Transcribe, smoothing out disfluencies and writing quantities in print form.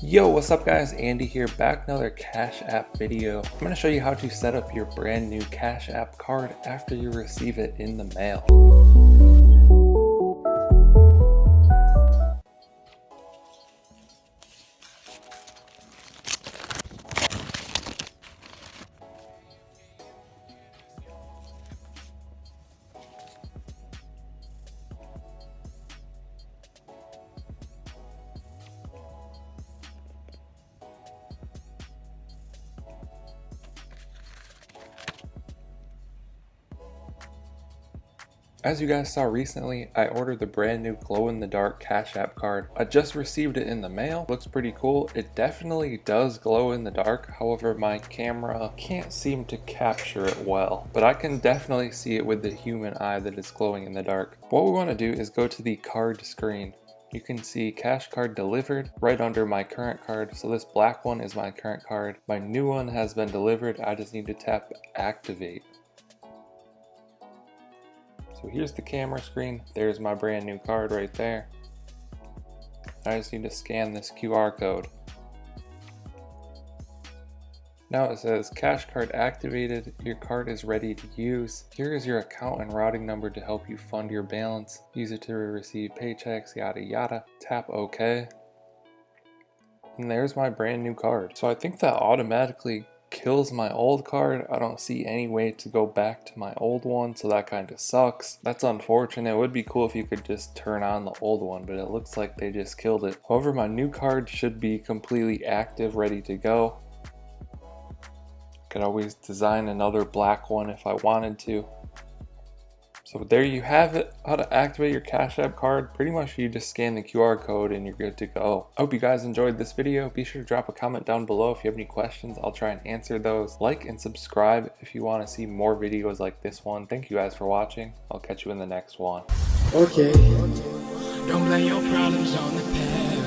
Yo, what's up guys? Andy here, back with another Cash App video. I'm going to show you how to set up your brand new Cash App card after you receive it in the mail. As you guys saw recently, I ordered the brand new glow-in-the-dark Cash App card. I just received it in the mail. Looks pretty cool. It definitely does glow in the dark. However, my camera can't seem to capture it well. But I can definitely see it with the human eye that it's glowing in the dark. What we want to do is go to the card screen. You can see cash card delivered right under my current card. So this black one is my current card. My new one has been delivered. I just need to tap activate. So here's the camera screen, there's my brand new card right there. I just need to scan this QR code. Now it says cash card activated, your card is ready to use. Here is your account and routing number to help you fund your balance. Use it to receive paychecks, yada yada. Tap OK. And there's my brand new card. So I think that automatically kills my old card. I don't see any way to go back to my old one, so that kind of sucks. That's unfortunate. It would be cool if you could just turn on the old one, but it looks like they just killed it. However, my new card should be completely active, ready to go. Could always design another black one if I wanted to. So there you have it, how to activate your Cash App card. Pretty much you just scan the QR code and you're good to go. I hope you guys enjoyed this video. Be sure to drop a comment down below if you have any questions. I'll try and answer those. Like and subscribe if you want to see more videos like this one. Thank you guys for watching. I'll catch you in the next one. Okay. Don't blame your problems on the past.